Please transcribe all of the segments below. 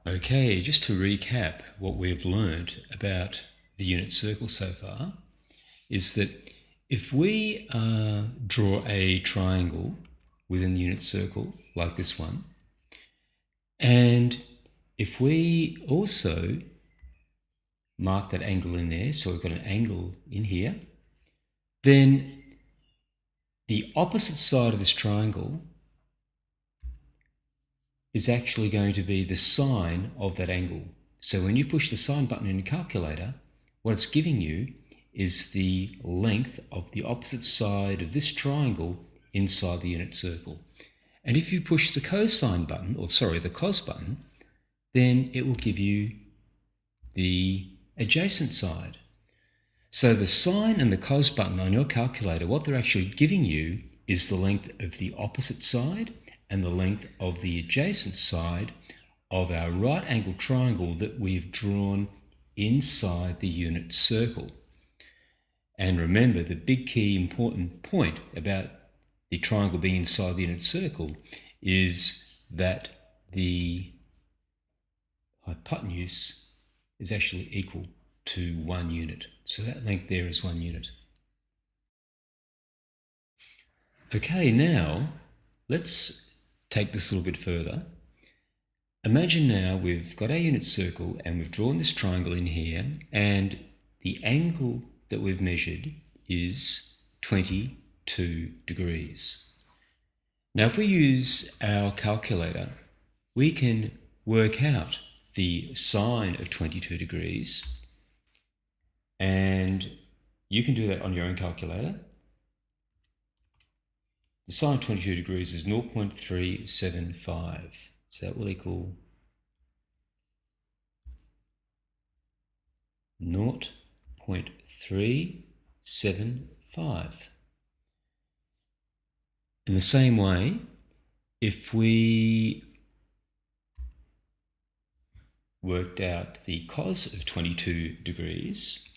Okay, just to recap what we've learned about the unit circle so far is that if we draw a triangle within the unit circle like this one, and if we also mark that angle in there, so we've got an angle in here, then the opposite side of this triangle is actually going to be the sine of that angle. So when you push the sine button in your calculator, what it's giving you is the length of the opposite side of this triangle inside the unit circle. And if you push the cosine button, the cos button, then it will give you the adjacent side. So the sine and the cos button on your calculator, what they're actually giving you is the length of the opposite side and the length of the adjacent side of our right angle triangle that we've drawn inside the unit circle. And remember, the big key important point about the triangle being inside the unit circle is that the hypotenuse is actually equal to 1 unit. So that length there is 1 unit. Okay, now let's take this a little bit further. Imagine now we've got our unit circle and we've drawn this triangle in here, and the angle that we've measured is 22 degrees. Now if we use our calculator, we can work out the sine of 22 degrees, and you can do that on your own calculator. The sine of 22 degrees is 0.375. So that will equal 0.375. In the same way, if we worked out the cos of 22 degrees,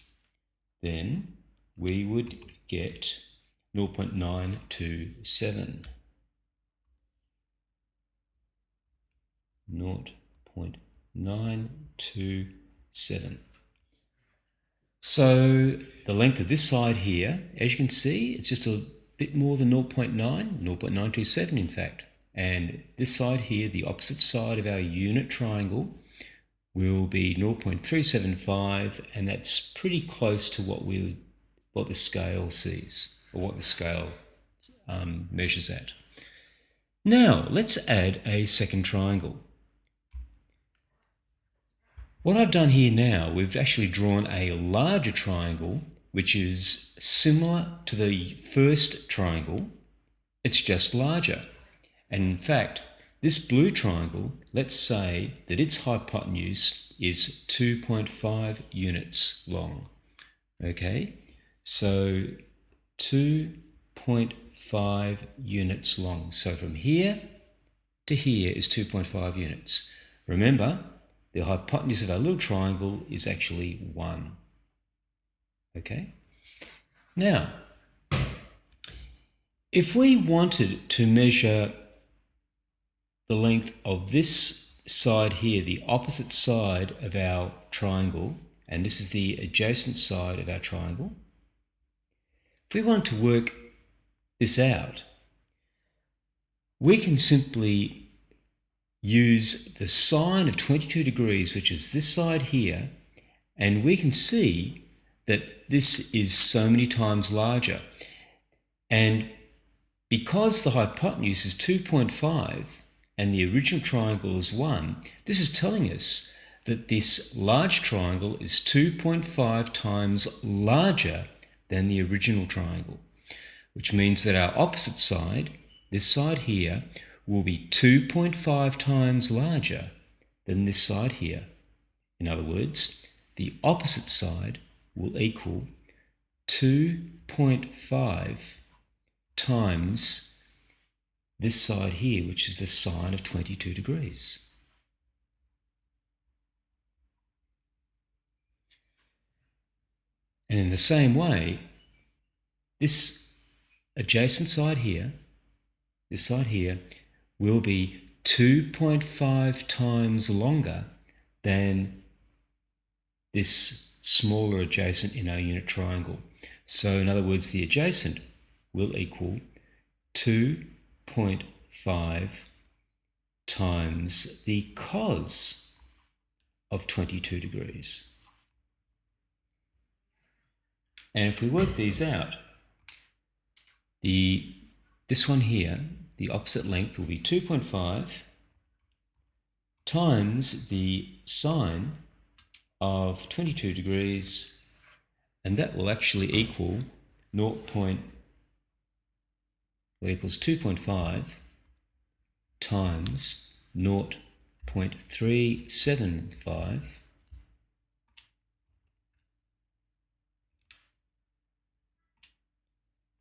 then we would get 0.927. 0.927. So the length of this side here, as you can see, it's just a bit more than 0.927 in fact. And this side here, the opposite side of our unit triangle, will be 0.375, and that's pretty close to what the scale sees, or what the scale measures at. Now let's add a second triangle. What I've done here now, we've actually drawn a larger triangle which is similar to the first triangle, it's just larger. And in fact, this blue triangle, let's say that its hypotenuse is 2.5 units long. Okay, so 2.5 units long. So from here to here is 2.5 units. Remember, the hypotenuse of our little triangle is actually 1. Okay? Now, if we wanted to measure the length of this side here, the opposite side of our triangle, and this is the adjacent side of our triangle, if we wanted to work this out, we can simply use the sine of 22 degrees, which is this side here, and we can see that this is so many times larger. And because the hypotenuse is 2.5 and the original triangle is 1, this is telling us that this large triangle is 2.5 times larger than the original triangle, which means that our opposite side, this side here, will be 2.5 times larger than this side here. In other words, the opposite side will equal 2.5 times this side here, which is the sine of 22 degrees. And in the same way, this adjacent side here, this side here, will be 2.5 times longer than this smaller adjacent in our unit triangle. So in other words, the adjacent will equal 2.5 times the cos of 22 degrees. And if we work these out, this one here, the opposite length will be 2.5 times the sine of 22 degrees, and that will actually equal 2.5 times 0.375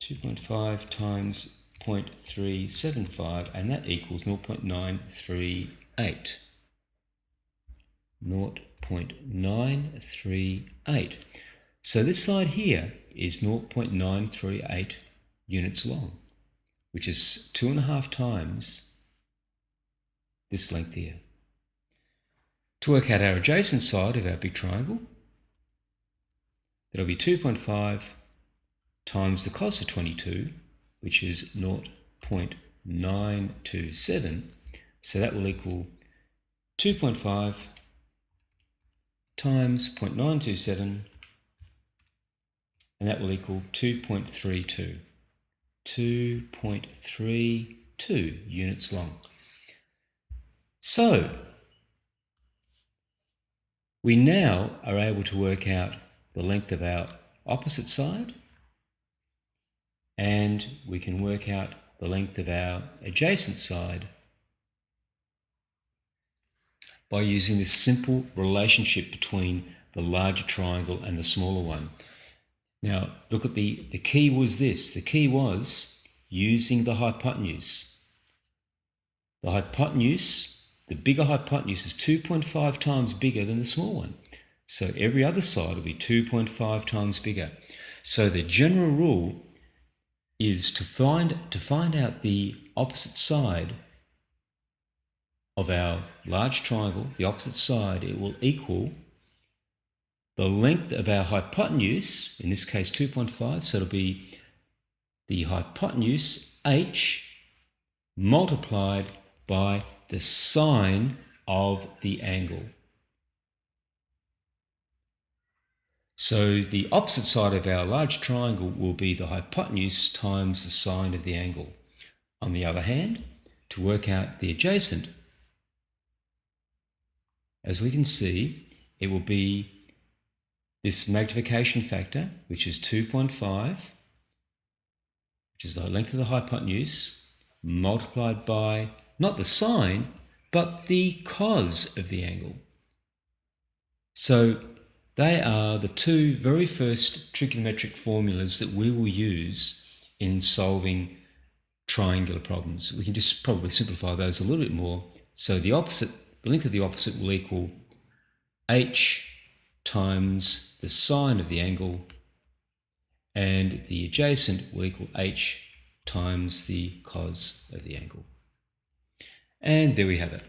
2.5 times 0.375, and that equals 0.938. 0.938. So this side here is 0.938 units long, which is 2.5 times this length here. To work out our adjacent side of our big triangle, that'll be 2.5 times the cos of 22, which is 0.927. So that will equal 2.5 times 0.927, and that will equal 2.32. 2.32 units long. So we now are able to work out the length of our opposite side, and we can work out the length of our adjacent side by using this simple relationship between the larger triangle and the smaller one. Now, look at the key was this. The key was using the hypotenuse. The hypotenuse, the bigger hypotenuse, is 2.5 times bigger than the small one. So every other side will be 2.5 times bigger. So the general rule is to find out the opposite side of our large triangle, the opposite side, it will equal the length of our hypotenuse, in this case 2.5, so it'll be the hypotenuse h multiplied by the sine of the angle. So the opposite side of our large triangle will be the hypotenuse times the sine of the angle. On the other hand, to work out the adjacent, as we can see, it will be this magnification factor, which is 2.5, which is the length of the hypotenuse, multiplied by not the sine, but the cos of the angle. So they are the two very first trigonometric formulas that we will use in solving triangular problems. We can just probably simplify those a little bit more. So the length of the opposite will equal h times the sine of the angle, and the adjacent will equal h times the cos of the angle. And there we have it.